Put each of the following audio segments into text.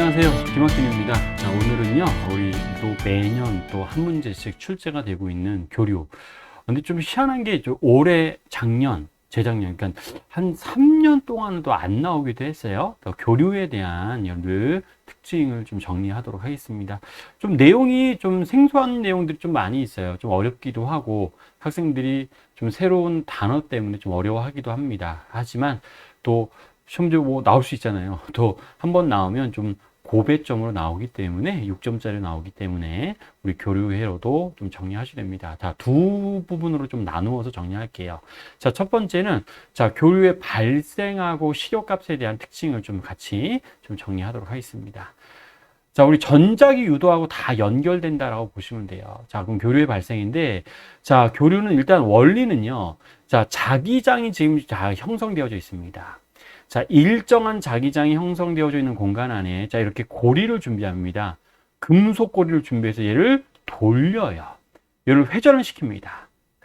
안녕하세요. 김학균입니다. 자, 오늘은요, 우리 또 매년 또 한 문제씩 출제가 되고 있는 교류. 근데 좀 희한한 게 올해 작년, 재작년, 그러니까 한 3년 동안도 안 나오기도 했어요. 그러니까 교류에 대한 여러분들 특징을 좀 정리하도록 하겠습니다. 좀 내용이 좀 생소한 내용들이 좀 많이 있어요. 좀 어렵기도 하고 학생들이 좀 새로운 단어 때문에 좀 어려워하기도 합니다. 하지만 또 시험제 뭐 나올 수 있잖아요. 또 한 번 나오면 좀 고배점으로 나오기 때문에 6점짜리 나오기 때문에 우리 교류회로도 좀 정리하셔야 됩니다. 자, 두 부분으로 좀 나누어서 정리할게요. 자, 첫 번째는 자, 교류의 발생하고 실효값에 대한 특징을 좀 같이 좀 정리하도록 하겠습니다. 자, 우리 전작이 유도하고 다 연결된다라고 보시면 돼요. 자, 그럼 교류의 발생인데, 자, 교류는 일단 원리는요. 자, 자기장이 지금 다 형성되어져 있습니다. 자, 일정한 자기장이 형성되어져 있는 공간 안에 자, 이렇게 고리를 준비합니다. 금속 고리를 준비해서 얘를 돌려요. 얘를 회전을 시킵니다.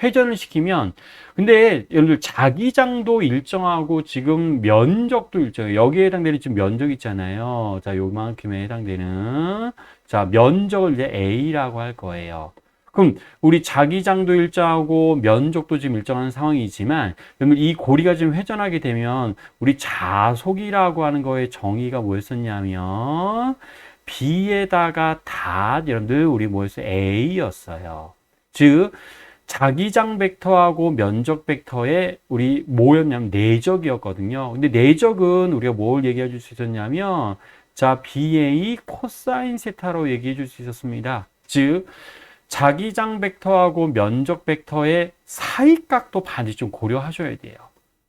회전을 시키면 근데 여러분들 자기장도 일정하고 지금 면적도 일정해요. 여기에 해당되는 지금 면적 있잖아요. 자, 요만큼에 해당되는 자, 면적을 이제 A라고 할 거예요. 그럼 우리 자기장도 일정하고 면적도 지금 일정한 상황이지만 이 고리가 지금 회전하게 되면 우리 자속이라고 하는 거의 정의가 뭐였었냐면 B에다가 닷 여러분들 우리 뭐였어요? A였어요. 즉 자기장 벡터하고 면적 벡터의 우리 뭐였냐면 내적이었거든요. 근데 내적은 우리가 뭘 얘기해 줄 수 있었냐면 자 BA 코사인 세타로 얘기해 줄 수 있었습니다. 즉 자기장 벡터하고 면적 벡터의 사이각도 반드시 좀 고려하셔야 돼요.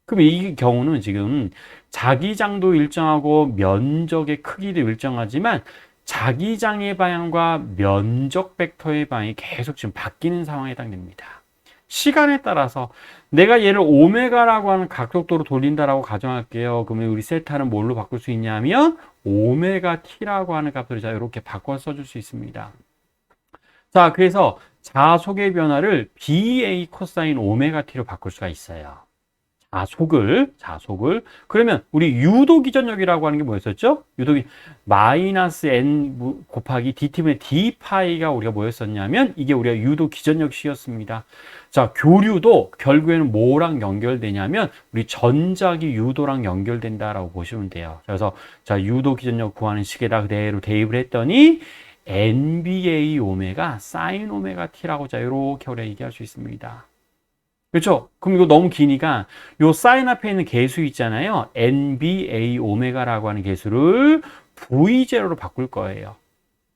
그럼 이 경우는 지금 자기장도 일정하고 면적의 크기도 일정하지만 자기장의 방향과 면적 벡터의 방향이 계속 지금 바뀌는 상황에 해당됩니다. 시간에 따라서 내가 얘를 오메가라고 하는 각속도로 돌린다라고 가정할게요. 그러면 우리 세타는 뭘로 바꿀 수 있냐면 오메가 t라고 하는 값으로 자 이렇게 바꿔 써줄 수 있습니다. 자, 그래서 자속의 변화를 BA 코사인 오메가 t로 바꿀 수가 있어요. 자속을. 그러면 우리 유도 기전력이라고 하는 게 뭐였었죠? 유도기 마이너스 n 곱하기 dt분의 d 파이가 우리가 뭐였었냐면 이게 우리가 유도 기전력 C였습니다. 자, 교류도 결국에는 뭐랑 연결되냐면 우리 전작이 유도랑 연결된다라고 보시면 돼요. 그래서 자, 유도 기전력 구하는 식에다 그대로 대입을 했더니 NBA 오메가 사인 오메가 t라고 자 이렇게 우리가 얘기할 수 있습니다. 그렇죠? 그럼 이거 너무 기니까 요 사인 앞에 있는 개수 있잖아요. NBA 오메가라고 하는 개수를 V0로 바꿀 거예요.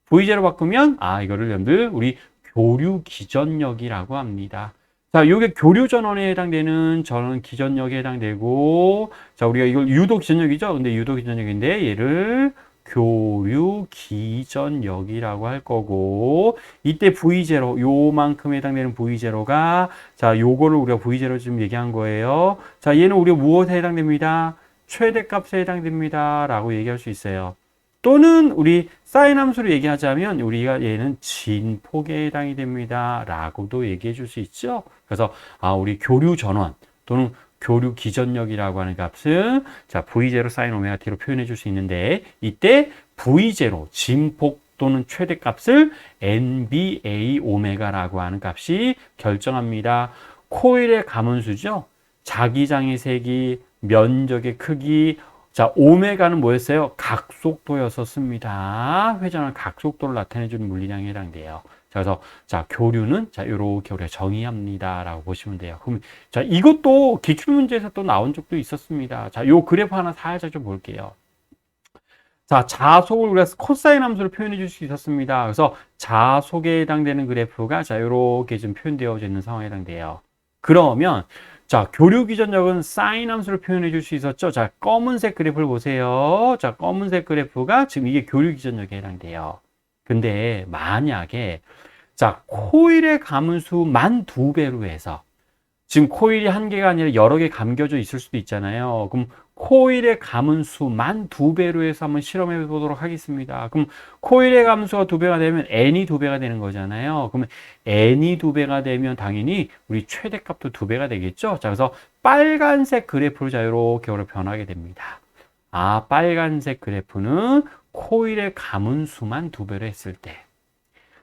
V0로 바꾸면 이거를 여러분들 우리 교류 기전력이라고 합니다. 자, 요게 교류 전원에 해당되는 전원 기전력에 해당되고 자, 우리가 이걸 유도 기전력이죠. 근데 유도 기전력인데 얘를 교류 기전력이라고 할 거고 이때 V0 요만큼 해당되는 V0가 자 요거를 우리가 V0 지금 얘기한 거예요. 자 얘는 우리가 무엇에 해당됩니다? 최대값에 해당됩니다 라고 얘기할 수 있어요. 또는 우리 사인 함수로 얘기하자면 우리가 얘는 진폭에 해당이 됩니다 라고도 얘기해 줄 수 있죠. 그래서 우리 교류 전원 또는 교류 기전력이라고 하는 값은 자 V0 사인 오메가 t로 표현해 줄 수 있는데 이때 V0 진폭 또는 최대값을 NBA 오메가라고 하는 값이 결정합니다. 코일의 가문수죠. 자기장의 세기, 면적의 크기. 자 오메가는 뭐였어요? 각속도였었습니다. 회전한 각속도를 나타내 주는 물리량에 해당돼요. 그래서 자 교류는 자 이렇게 우리가 정의합니다라고 보시면 돼요. 그럼 자 이것도 기출 문제에서 또 나온 적도 있었습니다. 자 요 그래프 하나 살짝 좀 볼게요. 자 자속을 우리가 코사인 함수로 표현해 줄 수 있었습니다. 그래서 자속에 해당되는 그래프가 자 이렇게 좀 표현되어져 있는 상황에 해당돼요. 그러면 자 교류 기전력은 사인 함수로 표현해 줄 수 있었죠. 자 검은색 그래프를 보세요. 자 검은색 그래프가 지금 이게 교류 기전력에 해당돼요. 근데 만약에 자 코일의 가문수만 2배로 해서 지금 코일이 한 개가 아니라 여러 개 감겨져 있을 수도 있잖아요. 그럼 코일의 가문수만 2배로 해서 한번 실험해 보도록 하겠습니다. 그럼 코일의 가문수가 2배가 되면 n이 2배가 되는 거잖아요. 그러면 n이 2배가 되면 당연히 우리 최대값도 2배가 되겠죠. 자 그래서 빨간색 그래프로 자 이렇게 변하게 됩니다. 빨간색 그래프는 코일의 가문수만 2배로 했을 때.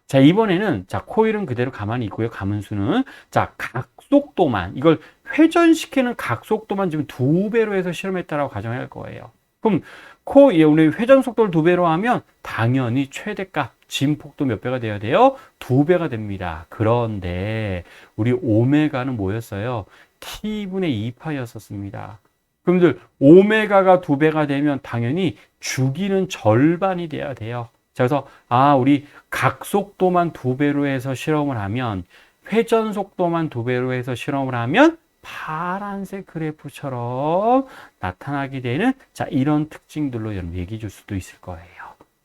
자, 이번에는 자, 코일은 그대로 가만히 있고요. 가문수는 자, 각속도만 이걸 회전시키는 각속도만 지금 2배로 해서 실험했다라고 가정할 거예요. 그럼 우리 회전 속도를 2배로 하면 당연히 최대값 진폭도 몇 배가 돼야 돼요? 2배가 됩니다. 그런데 우리 오메가는 뭐였어요? T분의 2파이였었습니다. 그럼들 오메가가 2배가 되면 당연히 주기는 절반이 돼야 돼요. 자, 그래서 우리 각속도만 2배로 해서 실험을 하면 회전 속도만 2배로 해서 실험을 하면 파란색 그래프처럼 나타나게 되는 자, 이런 특징들로 여러분 얘기해 줄 수도 있을 거예요.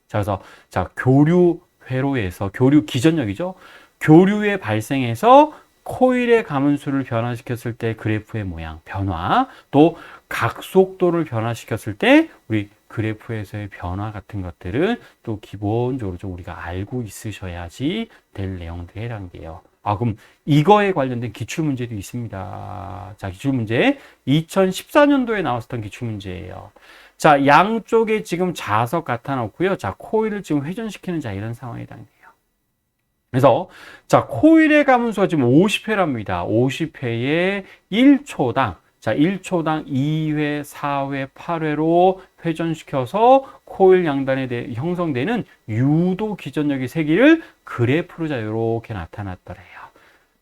자, 그래서 자, 교류 회로에서 교류 기전력이죠. 교류에 발생해서 코일의 가문수를 변화시켰을 때 그래프의 모양 변화, 또 각속도를 변화시켰을 때 우리 그래프에서의 변화 같은 것들은 또 기본적으로 좀 우리가 알고 있으셔야지 될 내용들에 해당돼요. 그럼 이거에 관련된 기출문제도 있습니다. 자, 기출문제 2014년도에 나왔었던 기출문제예요. 자, 양쪽에 지금 자석 갖다 놓고요. 자, 코일을 지금 회전시키는 자, 이런 상황에 해당돼요. 그래서 자, 코일의 가문수가 지금 50회랍니다. 50회에 1초당 자, 1초당 2회, 4회, 8회로 회전시켜서 코일 양단에 형성되는 유도 기전력의 세기를 그래프로 자, 이렇게 나타났더래요.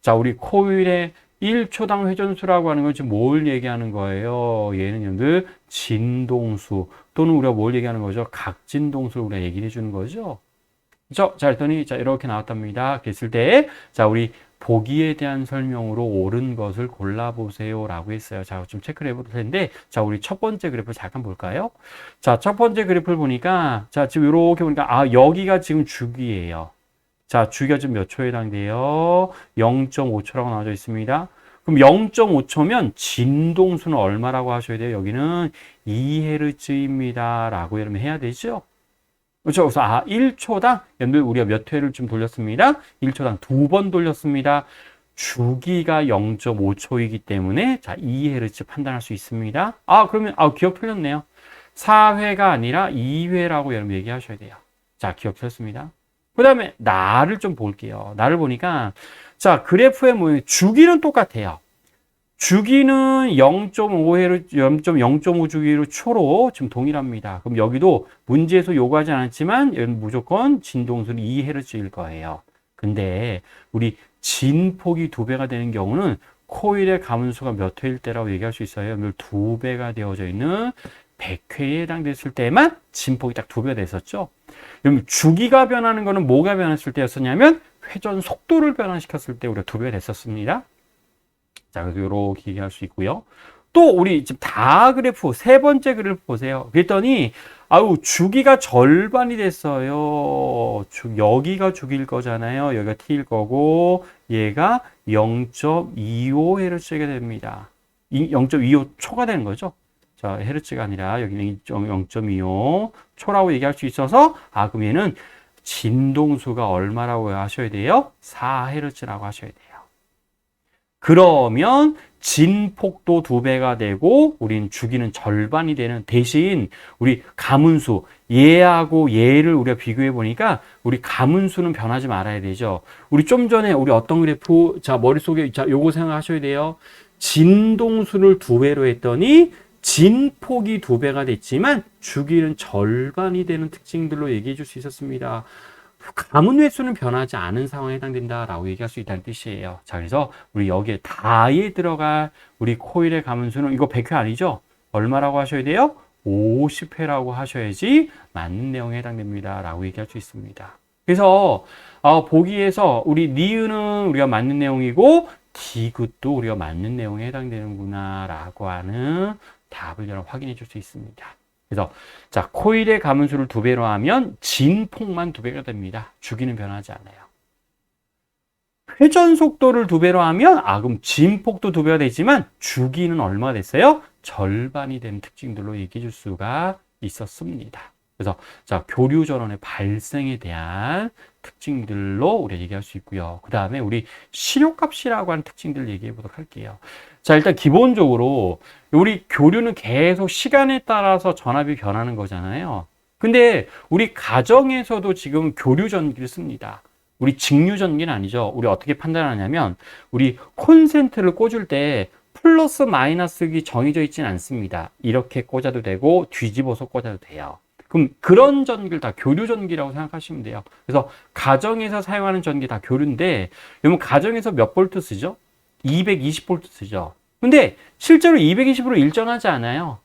자, 우리 코일의 1초당 회전수라고 하는 건 지금 뭘 얘기하는 거예요? 얘는 여러분들 진동수 또는 우리가 뭘 얘기하는 거죠? 각진동수를 우리가 얘기를 해주는 거죠. 그렇죠? 자, 그랬더니 자, 이렇게 나왔답니다. 그랬을 때 자, 우리 보기에 대한 설명으로 옳은 것을 골라보세요 라고 했어요. 자, 좀 체크를 해볼 텐데, 자, 우리 첫 번째 그래프 잠깐 볼까요? 자, 첫 번째 그래프를 보니까, 자, 지금 이렇게 보니까, 여기가 지금 주기예요. 자, 주기가 지금 몇 초에 해당돼요? 0.5초라고 나와져 있습니다. 그럼 0.5초면 진동수는 얼마라고 하셔야 돼요? 여기는 2Hz입니다. 라고 여러분 해야 되죠? 그렇죠. 그래서 1초당 우리가 몇 회를 좀 돌렸습니다. 1초당 2번 돌렸습니다. 주기가 0.5초이기 때문에 자, 2Hz 판단할 수 있습니다. 그러면 기억 틀렸네요. 4회가 아니라 2회라고 여러분 얘기하셔야 돼요. 자, 기억 틀렸습니다. 그다음에 나를 좀 볼게요. 나를 보니까 자, 그래프의 모양 주기는 똑같아요. 주기는 0.5회로 0.5 주기로 초로 지금 동일합니다. 그럼 여기도 문제에서 요구하지 않았지만 무조건 진동수는 2Hz일 거예요. 근데 우리 진폭이 2배가 되는 경우는 코일의 가문수가 몇 회일 때라고 얘기할 수 있어요. 2배가 되어져 있는 100회에 해당됐을 때만 진폭이 딱 2배가 됐었죠. 그럼 주기가 변하는 거는 뭐가 변했을 때였었냐면 회전 속도를 변화시켰을 때 우리가 2배가 됐었습니다. 자, 그래서 이렇게 얘기할 수 있고요. 또 우리 지금 다 그래프 세 번째 그래프 보세요. 그랬더니 주기가 절반이 됐어요. 여기가 주기일 거잖아요. 여기가 t일 거고 얘가 0.25Hz가 됩니다. 0.25초가 되는 거죠. 자, 헤르츠가 아니라 여기는 0.25 초라고 얘기할 수 있어서 그럼 얘는 진동수가 얼마라고 하셔야 돼요? 4Hz라고 하셔야 돼요. 그러면 진폭도 2배가 되고 우린 주기는 절반이 되는 대신 우리 가문수 얘하고 얘를 우리가 비교해 보니까 우리 가문수는 변하지 말아야 되죠. 우리 좀 전에 우리 어떤 그래프 자 머릿속에 자 요거 생각하셔야 돼요. 진동수를 2배로 했더니 진폭이 2배가 됐지만 주기는 절반이 되는 특징들로 얘기해 줄 수 있었습니다. 가문 횟수는 변하지 않은 상황에 해당된다라고 얘기할 수 있다는 뜻이에요. 자, 그래서 우리 여기에 다에 들어갈 우리 코일의 가문수는 이거 100회 아니죠? 얼마라고 하셔야 돼요? 50회라고 하셔야지 맞는 내용에 해당됩니다. 라고 얘기할 수 있습니다. 그래서 보기에서 우리 니은은 우리가 맞는 내용이고 디귿도 우리가 맞는 내용에 해당되는구나 라고 하는 답을 여러분 확인해 줄 수 있습니다. 그래서 자, 코일의 가문수를 2배로 하면 진폭만 2배가 됩니다. 주기는 변하지 않아요. 회전 속도를 2배로 하면 그럼 진폭도 2배가 되지만 주기는 얼마가 됐어요? 절반이 된 특징들로 얘기해 줄 수가 있었습니다. 그래서 자, 교류 전원의 발생에 대한 특징들로 우리가 얘기할 수 있고요. 그 다음에 우리 실효값이라고 하는 특징들을 얘기해 보도록 할게요. 자, 일단 기본적으로 우리 교류는 계속 시간에 따라서 전압이 변하는 거잖아요. 근데 우리 가정에서도 지금 교류 전기를 씁니다. 우리 직류 전기는 아니죠. 우리 어떻게 판단하냐면 우리 콘센트를 꽂을 때 플러스 마이너스가 정해져 있지는 않습니다. 이렇게 꽂아도 되고 뒤집어서 꽂아도 돼요. 그럼 그런 전기를 다 교류 전기라고 생각하시면 돼요. 그래서 가정에서 사용하는 전기 다 교류인데, 여러분 가정에서 몇 볼트 쓰죠? 220볼트 쓰죠. 근데 실제로 220으로 일정하지 않아요.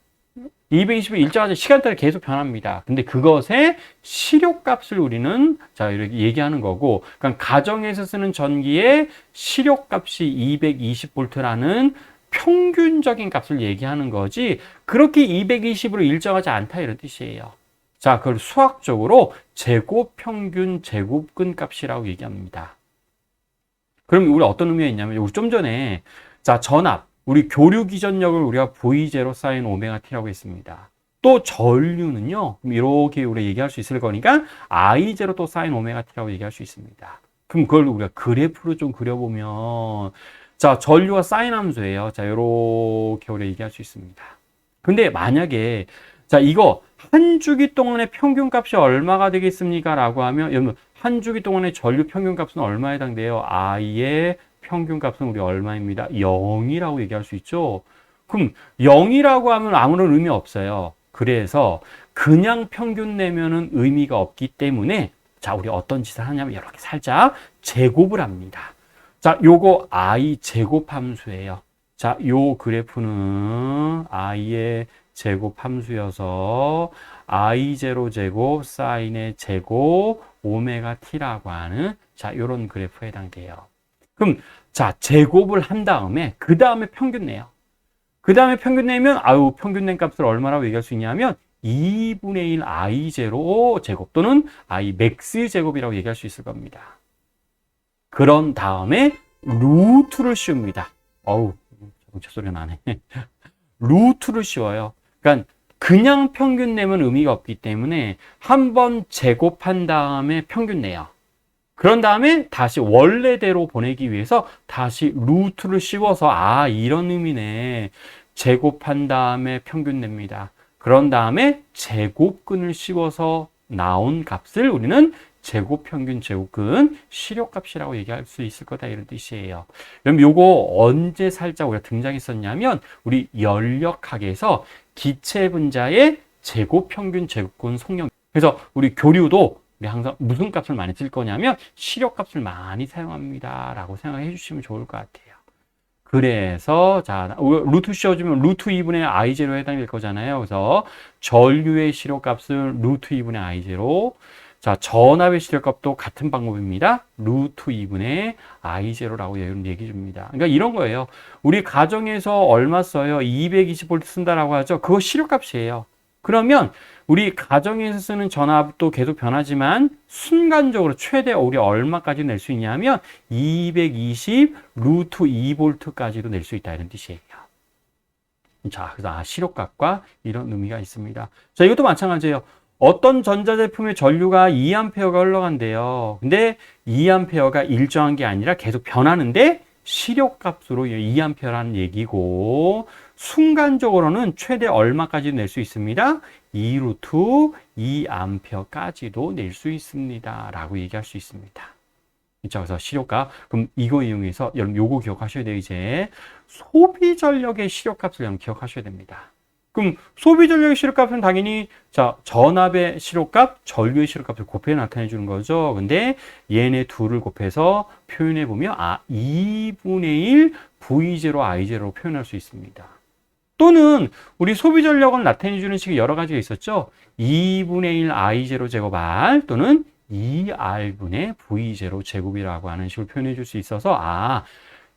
220을 일정하지, 시간대를 계속 변합니다. 근데 그것의 실효값을 우리는 자 이렇게 얘기하는 거고, 그러니까 가정에서 쓰는 전기의 실효값이 220볼트라는 평균적인 값을 얘기하는 거지, 그렇게 220으로 일정하지 않다 이런 뜻이에요. 자, 그걸 수학적으로 제곱평균 제곱근 값이라고 얘기합니다. 그럼 우리 어떤 의미가 있냐면, 우리 좀 전에 자 전압, 우리 교류 기전력을 우리가 V제로 사인 오메가 T라고 했습니다. 또 전류는요, 이렇게 우리가 얘기할 수 있을 거니까 I제로 또 사인 오메가 T라고 얘기할 수 있습니다. 그럼 그걸 우리가 그래프로 좀 그려보면, 자 전류가 사인 함수예요. 자 이렇게 우리가 얘기할 수 있습니다. 근데 만약에 자 이거 한 주기 동안의 평균값이 얼마가 되겠습니까? 라고 하면, 여러분 한 주기 동안의 전류 평균값은 얼마에 해당돼요? I의 평균값은 우리 얼마입니다? 0이라고 얘기할 수 있죠. 그럼 0이라고 하면 아무런 의미 없어요. 그래서 그냥 평균 내면은 의미가 없기 때문에, 자 우리 어떤 짓을 하냐면 이렇게 살짝 제곱을 합니다. 자 요거 I 제곱 함수예요. 자 요 그래프는 I의 제곱 함수여서 I0 제곱 사인의 제곱 오메가 T라고 하는 자 요런 그래프에 해당돼요. 그럼 자 제곱을 한 다음에 그 다음에 평균 내요. 그 다음에 평균 내면 아유 평균 낸 값을 얼마라고 얘기할 수 있냐면 2분의 1 I0 제곱 또는 I 맥스 제곱이라고 얘기할 수 있을 겁니다. 그런 다음에 루트를 씌웁니다. 어우 자동차 소리가 나네. 루트를 씌워요. 그러니까 그냥 평균 내면 의미가 없기 때문에 한번 제곱한 다음에 평균 내요. 그런 다음에 다시 원래대로 보내기 위해서 다시 루트를 씌워서 아 이런 의미네. 제곱한 다음에 평균 냅니다. 그런 다음에 제곱근을 씌워서 나온 값을 우리는 제곱평균 제곱근 실효값이라고 얘기할 수 있을 거다 이런 뜻이에요. 그럼 요거 언제 살짝 우리가 등장했었냐면 우리 연력학에서 기체 분자의 제곱평균 제곱근 속력. 그래서 우리 교류도 우리 항상 무슨 값을 많이 쓸 거냐면 실효값을 많이 사용합니다 라고 생각해 주시면 좋을 것 같아요. 그래서 자 루트 씌워주면 루트 2분의 I0에 해당될 거잖아요. 그래서 전류의 실효값을 루트 2분의 I0, 자 전압의 실효값도 같은 방법입니다. 루트 2분의 I0라고 얘기 줍니다. 그러니까 이런 거예요. 우리 가정에서 얼마 써요? 220V 쓴다라고 하죠. 그거 실효값이에요. 그러면 우리 가정에서 쓰는 전압도 계속 변하지만 순간적으로 최대 우리 얼마까지 낼 수 있냐면 220 루트 2V까지도 낼 수 있다 이런 뜻이에요. 자, 그래서 실효값과 이런 의미가 있습니다. 자, 이것도 마찬가지예요. 어떤 전자제품의 전류가 2A가 흘러간대요. 근데 2A가 일정한 게 아니라 계속 변하는데 실효값으로 2A라는 얘기고, 순간적으로는 최대 얼마까지 낼 수 있습니다? 2루트 2A까지도 낼 수 있습니다 라고 얘기할 수 있습니다. 그래서 실효값, 그럼 이거 이용해서 여러분 요거 기억하셔야 돼요. 이제 소비 전력의 실효값을 여러분 기억하셔야 됩니다. 그럼 소비 전력의 실효값은 당연히 자 전압의 실효값, 전류의 실효값을 곱해 나타내 주는 거죠. 근데 얘네 둘을 곱해서 표현해 보면 2분의 1 V0 I0로 표현할 수 있습니다. 또는 우리 소비 전력을 나타내 주는 식이 여러 가지가 있었죠. 2분의 1 I0 제곱 R 또는 2R분의 V0 제곱이라고 하는 식으로 표현해 줄 수 있어서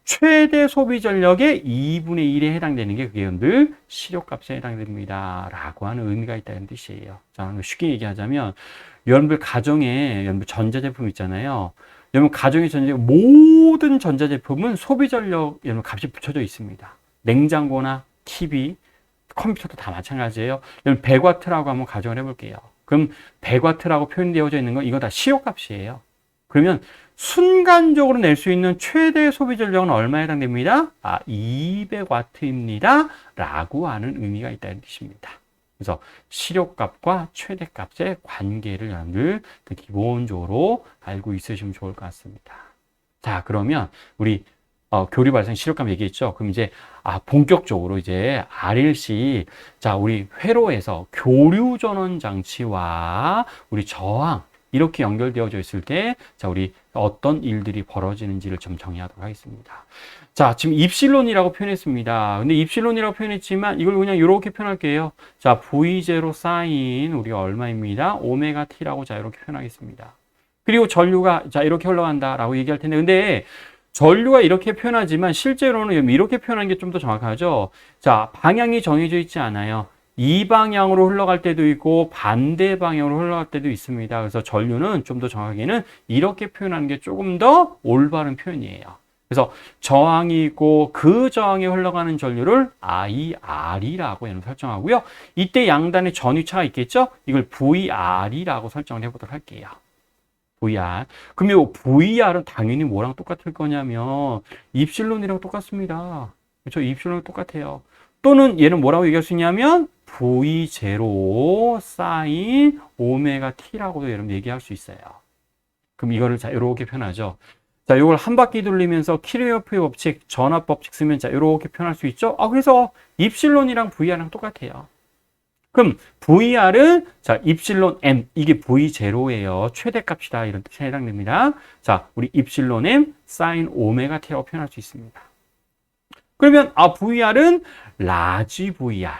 최대 소비 전력의 2분의 1에 해당되는 게 그게 늘 실효값에 해당됩니다 라고 하는 의미가 있다는 뜻이에요. 자, 쉽게 얘기하자면 여러분들 가정에 여러분들 전자제품 있잖아요. 여러분 가정의 모든 전자제품은 소비 전력 여러분 값이 붙여져 있습니다. 냉장고나 TV, 컴퓨터도 다 마찬가지예요. 여러분 100W라고 한번 가정을 해볼게요. 그럼 100W라고 표현되어져 있는 건 이거 다 실효값이에요. 그러면 순간적으로 낼 수 있는 최대 소비 전력은 얼마에 해당됩니다? 200W입니다 라고 하는 의미가 있다는 뜻입니다. 그래서 실효값과 최대값의 관계를 여러분들 기본적으로 알고 있으시면 좋을 것 같습니다. 자, 그러면 우리 교류 발생 실효값 얘기했죠. 그럼 이제 본격적으로 이제 RLC, 자, 우리 회로에서 교류 전원 장치와 우리 저항 이렇게 연결되어져 있을 때, 자, 우리 어떤 일들이 벌어지는지를 좀 정리하도록 하겠습니다. 자, 지금 입실론이라고 표현했습니다. 근데 입실론이라고 표현했지만 이걸 그냥 이렇게 표현할게요. 자, V0 사인 우리가 얼마입니다? 오메가 T라고 자, 이렇게 표현하겠습니다. 그리고 전류가 자, 이렇게 흘러간다라고 얘기할 텐데, 근데 전류가 이렇게 표현하지만 실제로는 이렇게 표현하는 게 좀 더 정확하죠. 자, 방향이 정해져 있지 않아요. 이 방향으로 흘러갈 때도 있고 반대 방향으로 흘러갈 때도 있습니다. 그래서 전류는 좀 더 정확하게는 이렇게 표현하는 게 조금 더 올바른 표현이에요. 그래서 저항이 있고 그 저항에 흘러가는 전류를 IR이라고 설정하고요. 이때 양단에 전위차가 있겠죠? 이걸 VR이라고 설정을 해보도록 할게요. VR. 그럼 이 VR은 당연히 뭐랑 똑같을 거냐면 입실론이랑 똑같습니다. 그렇죠? 입실론이랑 똑같아요. 또는 얘는 뭐라고 얘기할 수 있냐면 V0 사인 오메가 T라고도 여러분 얘기할 수 있어요. 그럼 이거를 자, 이렇게 표현하죠. 자, 이걸 한 바퀴 돌리면서 키르호프의 법칙, 전압 법칙 쓰면 자, 이렇게 표현할 수 있죠. 그래서 입실론이랑 VR이랑 똑같아요. 그럼 VR은 자, 입실론 M, 이게 V0예요. 최대값이다. 이런 뜻에 해당됩니다. 자, 우리 입실론 M 사인 오메가 T라고 표현할 수 있습니다. 그러면 VR은 라지 VR.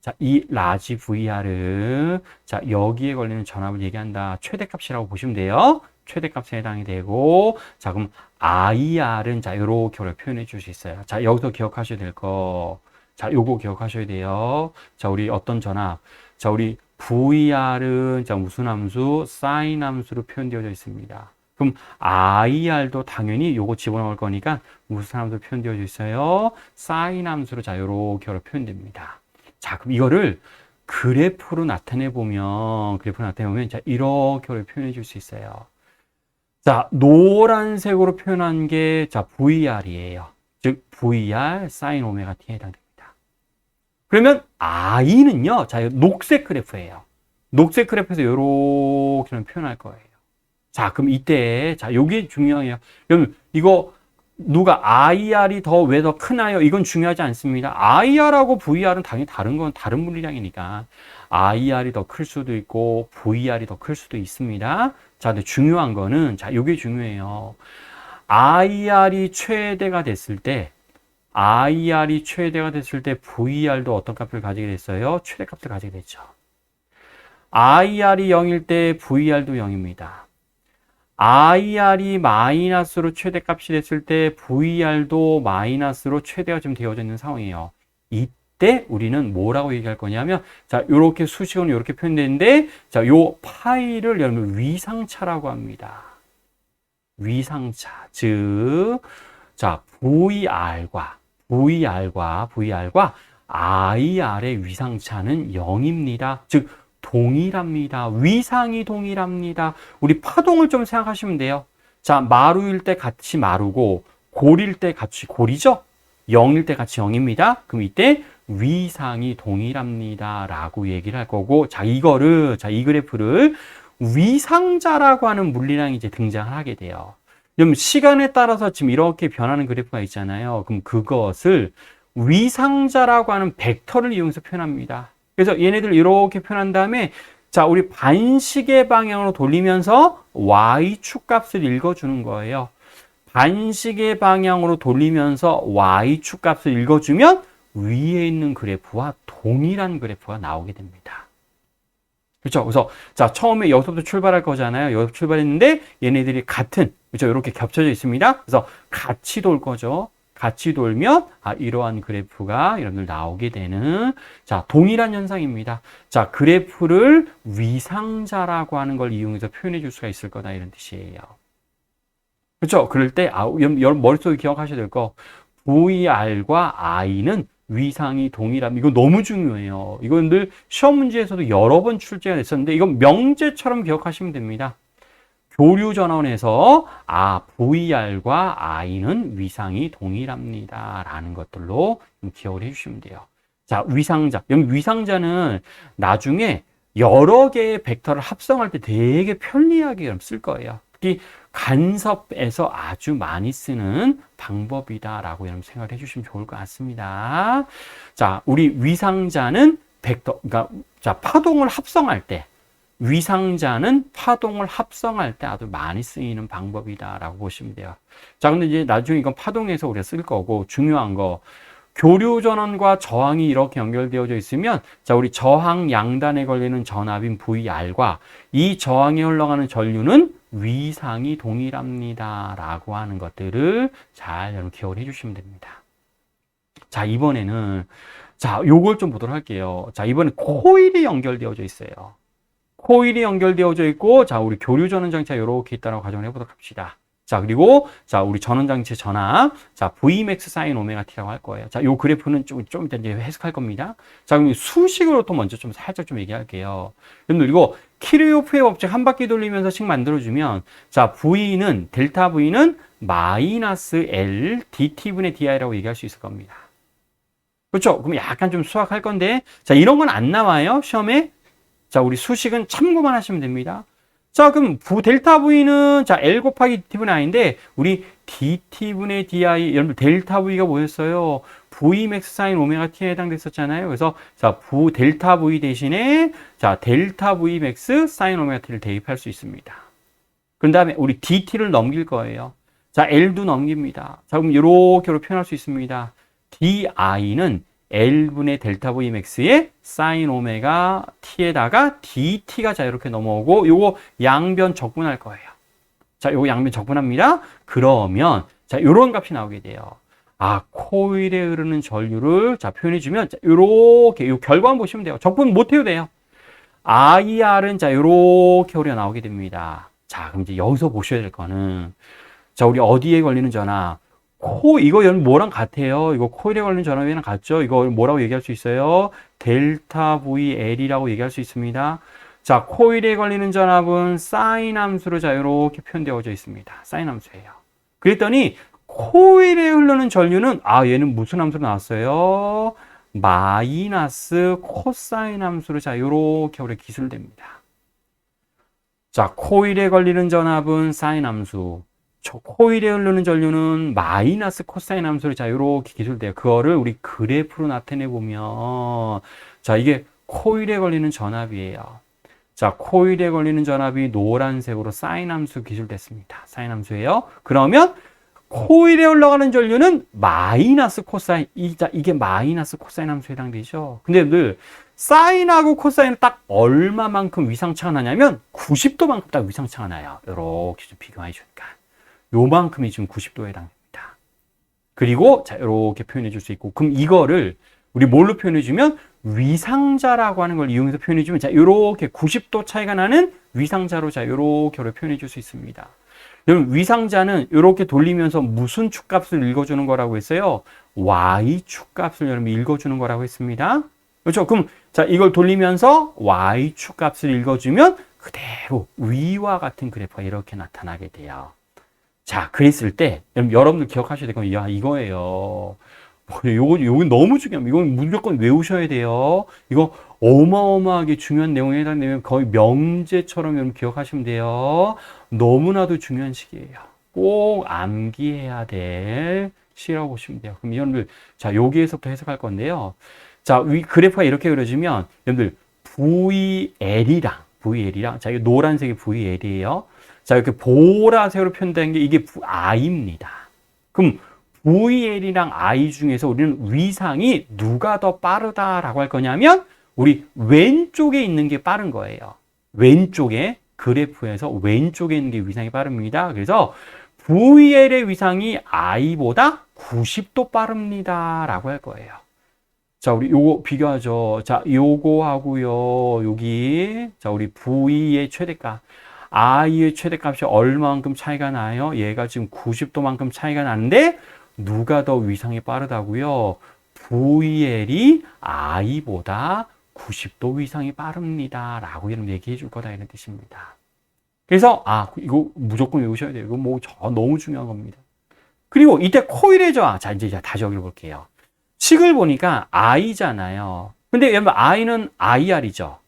자, 이 라지 VR은 자, 여기에 걸리는 전압을 얘기한다. 최대값이라고 보시면 돼요. 최대값에 해당이 되고, 자, 그럼 IR은 자, 이렇게 표현해 줄 수 있어요. 자, 여기서 기억하셔야 될 거. 자, 요거 기억하셔야 돼요. 자, 우리 어떤 전압? 자, 우리 VR은 자, 무슨 함수? 사인 함수로 표현되어져 있습니다. 그럼 IR도 당연히 요거 집어넣을 거니까 무슨 함수로 표현되어져 있어요? 사인 함수로 자, 요렇게 표현됩니다. 자, 그럼 이거를 그래프로 나타내 보면 자, 이렇게 표현해 줄 수 있어요. 자, 노란색으로 표현한 게 자, VR이에요. 즉 VR 사인 오메가 T에 해당됩니다. 그러면 I는요, 자, 녹색 그래프예요. 녹색 그래프에서 이렇게 표현할 거예요. 자, 그럼 이때, 자, 요게 중요해요. 여러분, 이거, 누가 IR이 왜 더 크나요? 이건 중요하지 않습니다. IR하고 VR은 당연히 다른 물리량이니까. IR이 더 클 수도 있고, VR이 더 클 수도 있습니다. 자, 근데 중요한 거는, 자, 요게 중요해요. IR이 최대가 됐을 때, VR도 어떤 값을 가지게 됐어요? 최대값을 가지게 됐죠. IR이 0일 때 VR도 0입니다. IR이 마이너스로 최대값이 됐을 때 VR도 마이너스로 최대가 좀 되어져 있는 상황이에요. 이때 우리는 뭐라고 얘기할 거냐면, 자, 요렇게 수식어는 요렇게 표현되는데, 자, 요 파이를 여러분 위상차라고 합니다. 위상차. 즉, 자, VR과 IR의 위상차는 0입니다. 즉, 동일합니다. 위상이 동일합니다. 우리 파동을 좀 생각하시면 돼요. 자, 마루일 때 같이 마루고, 골일 때 같이 골이죠? 0일 때 같이 0입니다. 그럼 이때 위상이 동일합니다. 라고 얘기를 할 거고, 자, 이 그래프를 위상자라고 하는 물리량이 이제 등장을 하게 돼요. 그럼 시간에 따라서 지금 이렇게 변하는 그래프가 있잖아요. 그럼 그것을 위상자라고 하는 벡터를 이용해서 표현합니다. 그래서 얘네들 이렇게 표현한 다음에 자, 우리 반시계 방향으로 돌리면서 Y축 값을 읽어주는 거예요. 반시계 방향으로 돌리면서 Y축 값을 읽어주면 위에 있는 그래프와 동일한 그래프가 나오게 됩니다. 그렇죠? 그래서 자, 처음에 여기서부터 출발할 거잖아요. 여기서 출발했는데 얘네들이 같은, 그렇죠? 이렇게 겹쳐져 있습니다. 그래서 같이 돌 거죠. 같이 돌면 이러한 그래프가 여러분들 나오게 되는 자, 동일한 현상입니다. 자, 그래프를 위상자라고 하는 걸 이용해서 표현해 줄 수가 있을 거다 이런 뜻이에요. 그렇죠? 그럴 때 여러분 머릿속에 기억하셔야 될 거 VR과 I는 위상이 동일함. 이거 너무 중요해요. 이건 늘 시험 문제에서도 여러 번 출제가 됐었는데 이건 명제처럼 기억하시면 됩니다. 교류 전원에서 VR과 I는 위상이 동일합니다. 라는 것들로 기억을 해주시면 돼요. 자, 위상자. 여기 위상자는 나중에 여러 개의 벡터를 합성할 때 되게 편리하게 쓸 거예요. 특히 간섭에서 아주 많이 쓰는 방법이다라고 여러분 생각을 해주시면 좋을 것 같습니다. 자, 우리 위상자는 벡터, 그러니까 자, 파동을 합성할 때, 위상자는 파동을 합성할 때 아주 많이 쓰이는 방법이다라고 보시면 돼요. 자, 근데 이제 나중에 이건 파동에서 우리가 쓸 거고, 중요한 거, 교류 전원과 저항이 이렇게 연결되어져 있으면, 자, 우리 저항 양단에 걸리는 전압인 VR과 이 저항에 흘러가는 전류는 위상이 동일합니다. 라고 하는 것들을 잘 여러분 기억을 해주시면 됩니다. 자, 이번에는, 자, 요걸 좀 보도록 할게요. 자, 이번에 코일이 연결되어져 있어요. 코일이 연결되어져 있고, 자, 우리 교류 전원 장치가 이렇게 있다라고 가정을 해보도록 합시다. 자, 그리고, 자, 우리 전원 장치 전압, 자, Vmax sin 오메가 T라고 할 거예요. 자, 요 그래프는 좀 이따 이제 해석할 겁니다. 자, 그럼 수식으로 또 먼저 좀 살짝 좀 얘기할게요. 여러분들, 이거 키르호프의 법칙 한 바퀴 돌리면서 식 만들어주면, 자, V는, 델타 V는 마이너스 L dT분의 di라고 얘기할 수 있을 겁니다. 그렇죠? 그럼 약간 좀 수학할 건데, 자, 이런 건 안 나와요, 시험에. 자, 우리 수식은 참고만 하시면 됩니다. 자, 그럼 델타 V는 자, L 곱하기 dT분의 I인데 우리 dT분의 di, 여러분 델타 V가 뭐였어요? Vmax sin 오메가 T에 해당됐었잖아요. 그래서 자, 델타 V 대신에 자, 델타 Vmax sin 오메가 T를 대입할 수 있습니다. 그런 다음에 우리 dT를 넘길 거예요. 자, L도 넘깁니다. 자, 그럼 이렇게 표현할 수 있습니다. di는 L분의 델타 Vmax의 사인 오메가 T에다가 dT가 자, 이렇게 넘어오고, 요거 양변 적분할 거예요. 자, 요거 양변 적분합니다. 그러면, 자, 요런 값이 나오게 돼요. 아, 코일에 흐르는 전류를, 자, 표현해주면, 자, 요렇게, 요 결과만 보시면 돼요. 적분 못 해도 돼요. IR은, 자, 요렇게 우리가 나오게 됩니다. 자, 그럼 이제 여기서 보셔야 될 거는, 자, 우리 어디에 걸리는 전압? 이거 뭐랑 같아요? 이거 코일에 걸린 전압이랑 같죠? 이거 뭐라고 얘기할 수 있어요? 델타 VL이라고 얘기할 수 있습니다. 자, 코일에 걸리는 전압은 사인 함수로 자, 이렇게 표현되어져 있습니다. 사인 함수예요. 그랬더니 코일에 흐르는 전류는 아, 얘는 무슨 함수로 나왔어요? 마이너스 코사인 함수로 자, 이렇게 우리 기술됩니다. 자, 코일에 걸리는 전압은 사인 함수. 코일에 흐르는 전류는 마이너스 코사인 함수를 자, 이렇게 기술돼요. 그거를 우리 그래프로 나타내 보면, 자, 이게 코일에 걸리는 전압이에요. 자, 코일에 걸리는 전압이 노란색으로 사인 함수 기술됐습니다. 사인 함수예요. 그러면 코일에 흘러가는 전류는 마이너스 코사인, 이게 마이너스 코사인 함수에 해당되죠. 근데 늘 사인하고 코사인은 딱 얼마만큼 위상차가 나냐면 90도만큼 딱 위상차가 나요. 이렇게 좀 비교해 주니까. 요만큼이 지금 90도에 해당됩니다. 그리고 자, 이렇게 표현해 줄 수 있고, 그럼 이거를 우리 뭘로 표현해 주면 위상자라고 하는 걸 이용해서 표현해 주면 자, 이렇게 90도 차이가 나는 위상자로 자, 이렇게 표현해 줄 수 있습니다. 여러분, 위상자는 이렇게 돌리면서 무슨 축값을 읽어주는 거라고 했어요? y 축값을 여러분 읽어주는 거라고 했습니다. 그렇죠? 그럼 자, 이걸 돌리면서 y 축값을 읽어주면 그대로 위와 같은 그래프가 이렇게 나타나게 돼요. 자, 그랬을 때, 여러분들 기억하셔야 될 건, 야, 이거예요. 요건 너무 중요합니다. 이건 무조건 외우셔야 돼요. 이거 어마어마하게 중요한 내용에 해당되면 거의 명제처럼 여러분 기억하시면 돼요. 너무나도 중요한 시기예요. 꼭 암기해야 될 시라고 보시면 돼요. 그럼 여러분들, 자, 여기에서부터 해석할 건데요. 자, 그래프가 이렇게 그려지면, 여러분들, VL이랑, 자, 이 노란색이 VL이에요. 자, 이렇게 보라색으로 표현된 게 이게 I입니다. 그럼 VL이랑 I 중에서 우리는 위상이 누가 더 빠르다라고 할 거냐면 우리 왼쪽에 있는 게 빠른 거예요. 왼쪽에 그래프에서 왼쪽에 있는 게 위상이 빠릅니다. 그래서 VL의 위상이 I보다 90도 빠릅니다라고 할 거예요. 자, 우리 요거 비교하죠. 자, 요거하고요. 여기 자, 우리 V의 최대값. I의 최대값이 얼마만큼 차이가 나요? 얘가 지금 90도만큼 차이가 나는데 누가 더 위상이 빠르다고요? VL이 I보다 90도 위상이 빠릅니다. 라고 여러분 얘기해 줄 거다 이런 뜻입니다. 그래서 아, 이거 무조건 외우셔야 돼요. 이거 너무 중요한 겁니다. 그리고 이때 코일의 저항. 자, 이제 다시 여기로 볼게요. 식을 보니까 I잖아요. 근데 여러분 I는 IR이죠.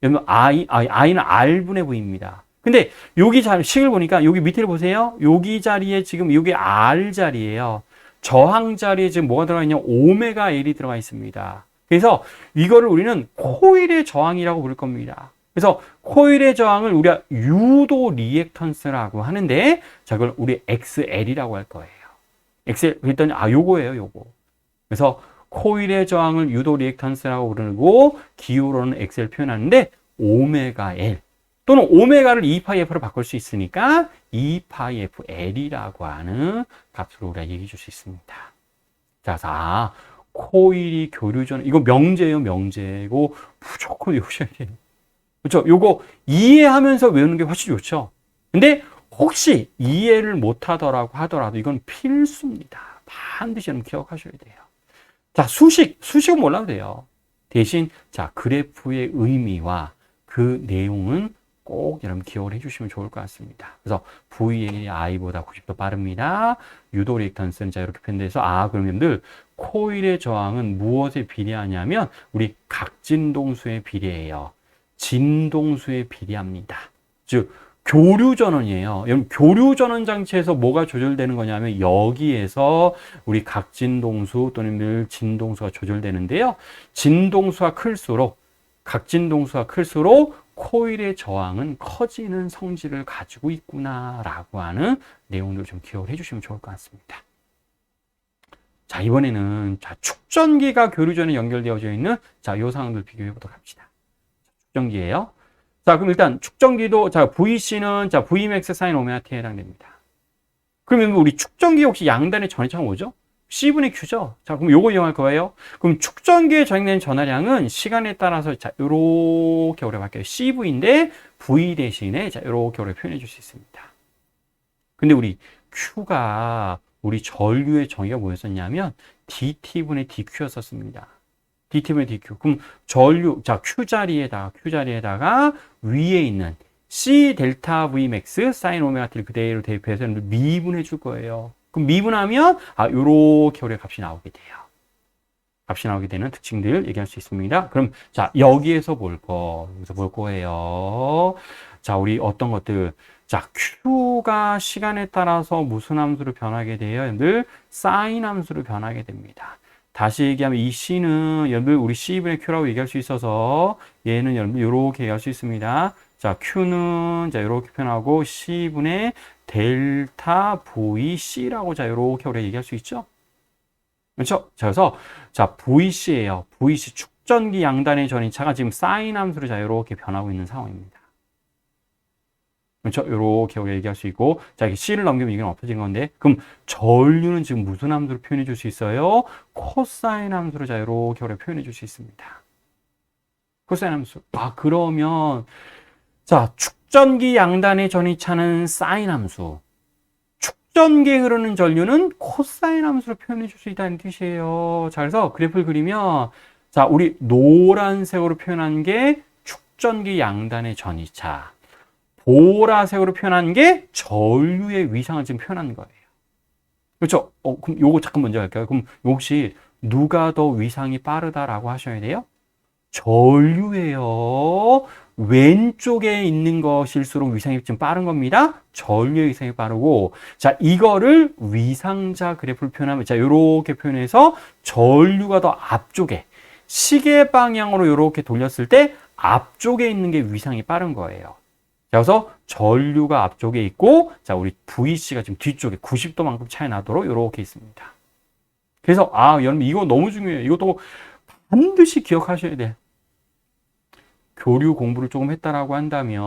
여러분 I는 R분의 V입니다. 근데 여기 식을 보니까 여기 밑에 보세요. 여기 자리에 지금 여기 R 자리예요. 저항 자리에 지금 뭐가 들어가 있냐? 오메가 L이 들어가 있습니다. 그래서 이거를 우리는 코일의 저항이라고 부를 겁니다. 그래서 코일의 저항을 우리가 유도 리액턴스라고 하는데, 자, 그걸 우리 XL이라고 할 거예요. XL, 그랬더니, 요거예요, 요거. 그래서 코일의 저항을 유도 리액턴스라고 부르고, 기호로는 XL 표현하는데, 오메가 L. 또는 오메가를 2파이F로 바꿀 수 있으니까, 2파이FL이라고 하는 값으로 우리가 얘기해 줄 수 있습니다. 자, 코일이 교류 전, 이거 명제예요, 명제고, 무조건 외우셔야 돼요. 그렇죠? 요거 이해하면서 외우는 게 훨씬 좋죠. 근데 혹시 이해를 못하더라고 하더라도 이건 필수입니다. 반드시 여러분 기억하셔야 돼요. 자, 수식은 몰라도 돼요. 대신 자, 그래프의 의미와 그 내용은 꼭 여러분 기억을 해주시면 좋을 것 같습니다. 그래서 VL이 I보다 90도 빠릅니다. 유도 리액턴스는 자, 이렇게 표현돼서 그럼 여러분들 코일의 저항은 무엇에 비례하냐면 우리 각진동수에 비례해요. 진동수에 비례합니다. 즉 교류전원이에요. 여러분 교류전원 장치에서 뭐가 조절되는 거냐면 여기에서 우리 각진동수 또는 진동수가 조절되는데요. 진동수가 클수록 각진동수가 클수록 코일의 저항은 커지는 성질을 가지고 있구나라고 하는 내용들을 좀 기억을 해주시면 좋을 것 같습니다. 자, 이번에는 축전기가 교류전에 연결되어져 있는 이 상황들 비교해 보도록 합시다. 축전기예요. 자, 그럼 일단 축전기도 VC는 Vmax sin 오메가 t에 해당됩니다. 그러면 우리 축전기 혹시 양단의 전이차가 뭐죠? C분의 Q죠. 자, 그럼 요거 이용할 거예요. 그럼 축전기에 적용된 전하량은 시간에 따라서 요렇게 오래 바뀌어요. CV인데 V 대신에 요렇게 오래 표현해 줄 수 있습니다. 근데 우리 Q가 우리 전류의 정의가 뭐였었냐면 dT분의 dQ였었습니다. dT분의 dQ. 그럼 전류, Q 자리에다가 위에 있는 C 델타 V 맥스 사인 오메가 t를 그대로 대입해서 미분해 줄 거예요. 그럼 미분하면 요렇게 우리 값이 나오게 돼요. 값이 나오게 되는 특징들 얘기할 수 있습니다. 그럼 여기서 볼 거예요. 우리 어떤 것들 Q가 시간에 따라서 무슨 함수로 변하게 돼요? 여러분들 사인 함수로 변하게 됩니다. 다시 얘기하면 이 C는 여러분들 우리 C분의 Q라고 얘기할 수 있어서 얘는 여러분들 이렇게 얘기할 수 있습니다. Q는 이렇게 표현하고 C분의 델타 VC라고 이렇게 우리가 얘기할 수 있죠? 그렇죠? 그래서 VC예요. VC 축전기 양단의 전이차가 지금 사인 함수로 이렇게 변하고 있는 상황입니다. 그렇죠? 이렇게 우리가 얘기할 수 있고, 이게 C를 넘기면 이건 없어진 건데, 그럼 전류는 지금 무슨 함수로 표현해 줄 수 있어요? 코사인 함수로 이렇게 우리가 표현해 줄 수 있습니다. 코사인 함수. 그러면 축전기 양단의 전이차는 사인 함수, 축전기에 흐르는 전류는 코사인 함수로 표현해 줄 수 있다는 뜻이에요. 그래서 그래프를 그리면 우리 노란색으로 표현한 게 축전기 양단의 전이차, 보라색으로 표현한 게 전류의 위상을 지금 표현한 거예요. 그렇죠? 그럼 요거 잠깐 먼저 할까요? 그럼 혹시 누가 더 위상이 빠르다라고 하셔야 돼요? 전류예요. 왼쪽에 있는 것일수록 위상이 좀 빠른 겁니다. 전류의 위상이 빠르고, 이거를 위상자 그래프를 표현하면, 요렇게 표현해서 전류가 더 앞쪽에, 시계 방향으로 요렇게 돌렸을 때 앞쪽에 있는 게 위상이 빠른 거예요. 그래서 전류가 앞쪽에 있고, 우리 VC가 지금 뒤쪽에 90도만큼 차이 나도록 이렇게 있습니다. 그래서 여러분 이거 너무 중요해요. 이것도 반드시 기억하셔야 돼요. 교류 공부를 조금 했다라고 한다면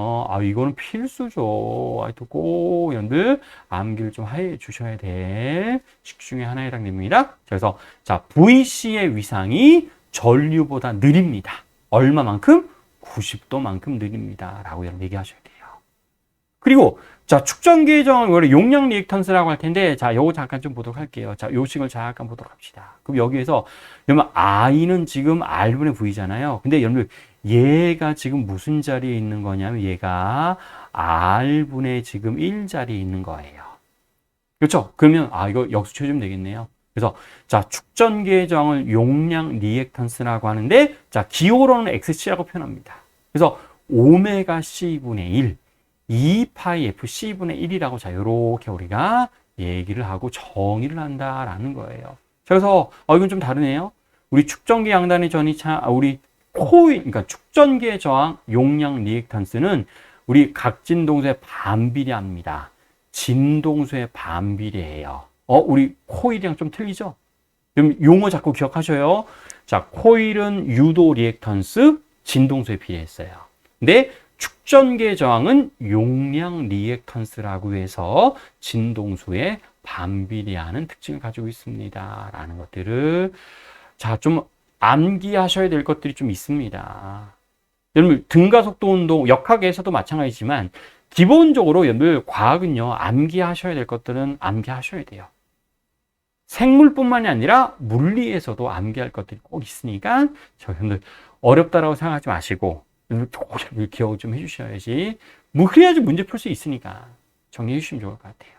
이거는 필수죠. 또 꼭 여러분들 암기를 좀 해 주셔야 될 식 중에 하나에 해당됩니다. 그래서 VC의 위상이 전류보다 느립니다. 얼마만큼? 90도만큼 느립니다. 라고 여러분 얘기하셔야 돼요. 그리고 축전기의 저항을 원래 용량 리액턴스라고 할 텐데 요거 잠깐 좀 보도록 할게요. 요 식을 잠깐 보도록 합시다. 그럼 여기에서 여러분 I는 지금 R분의 V잖아요. 근데 여러분 얘가 지금 무슨 자리에 있는 거냐면 얘가 R분의 지금 1 자리에 있는 거예요. 그렇죠? 그러면 이거 역수 쳐주면 되겠네요. 그래서 자, 축전기의 저항을 용량 리액턴스라고 하는데 자, 기호로는 XC라고 표현합니다. 그래서 오메가 C분의 1, 2파이 FC분의 1이라고 자, 요렇게 우리가 얘기를 하고 정의를 한다라는 거예요. 자, 그래서 이건 좀 다르네요. 우리 축전기 양단의 전이차, 우리 코일, 그러니까 축전기의 저항 용량 리액턴스는 우리 각 진동수에 반비례합니다. 진동수에 반비례해요. 우리 코일이랑 좀 틀리죠? 그럼 용어 자꾸 기억하셔요. 자, 코일은 유도 리액턴스, 진동수에 비례했어요. 근데 축전기의 저항은 용량 리액턴스라고 해서 진동수에 반비례하는 특징을 가지고 있습니다. 라는 것들을 자, 좀 암기하셔야 될 것들이 좀 있습니다. 여러분, 등가속도 운동, 역학에서도 마찬가지지만 기본적으로 여러분들 과학은요, 암기하셔야 될 것들은 암기하셔야 돼요. 생물뿐만이 아니라 물리에서도 암기할 것들이 꼭 있으니까 여러분들 어렵다라고 생각하지 마시고 조금 기억 좀 해주셔야지. 뭐 그래야지 문제 풀 수 있으니까 정리해 주시면 좋을 것 같아요.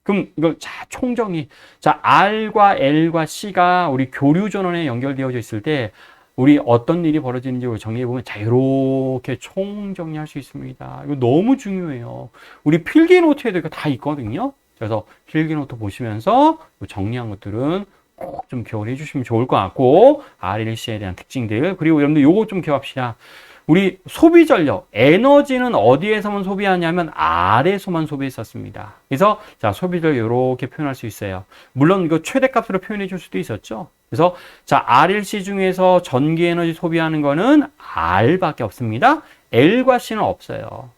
그럼 이걸 자 총정리. 자, R과 L과 C가 우리 교류 전원에 연결되어져 있을 때 우리 어떤 일이 벌어지는지 정리해 보면 자 이렇게 총정리할 수 있습니다. 이거 너무 중요해요. 우리 필기 노트에도 이거 다 있거든요. 그래서 필기 노트 보시면서 정리한 것들은 꼭 좀 기억을 해주시면 좋을 것 같고 RLC에 대한 특징들 그리고 여러분들 요거 좀 기억합시다. 우리 소비 전력, 에너지는 어디에서만 소비하냐면 R에서만 소비했었습니다. 그래서 자 소비 전력 이렇게 표현할 수 있어요. 물론 이거 최대값으로 표현해 줄 수도 있었죠. 그래서 자 RLC 중에서 전기 에너지 소비하는 거는 R밖에 없습니다. L과 C는 없어요.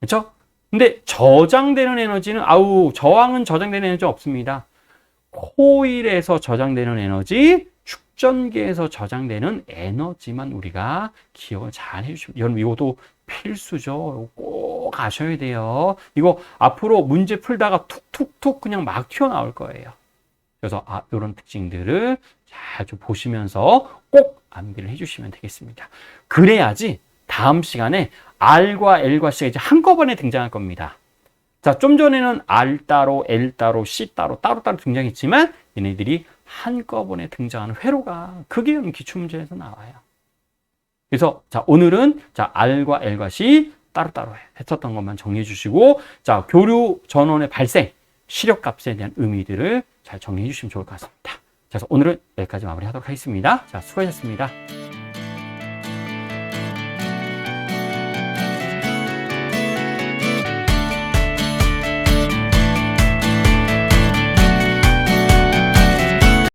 그렇죠? 근데 저장되는 에너지는 저항은 저장되는 에너지 없습니다. 코일에서 저장되는 에너지, 축전기에서 저장되는 에너지만 우리가 기억을 잘 해주시면 여러분 이것도 필수죠. 꼭 아셔야 돼요. 이거 앞으로 문제 풀다가 툭툭툭 그냥 막 튀어나올 거예요. 그래서 이런 특징들을 잘 좀 보시면서 꼭 암기를 해주시면 되겠습니다. 그래야지 다음 시간에 R과 L과 C가 이제 한꺼번에 등장할 겁니다. 자, 좀 전에는 R 따로, L 따로, C 따로, 따로따로 등장했지만 얘네들이 한꺼번에 등장하는 회로가 그게 기출문제에서 나와요. 그래서 자, 오늘은 자, R과 L과 C 따로따로 했었던 것만 정리해 주시고 자, 교류 전원의 발생, 시력값에 대한 의미들을 잘 정리해 주시면 좋을 것 같습니다. 그래서 오늘은 여기까지 마무리하도록 하겠습니다. 자, 수고하셨습니다.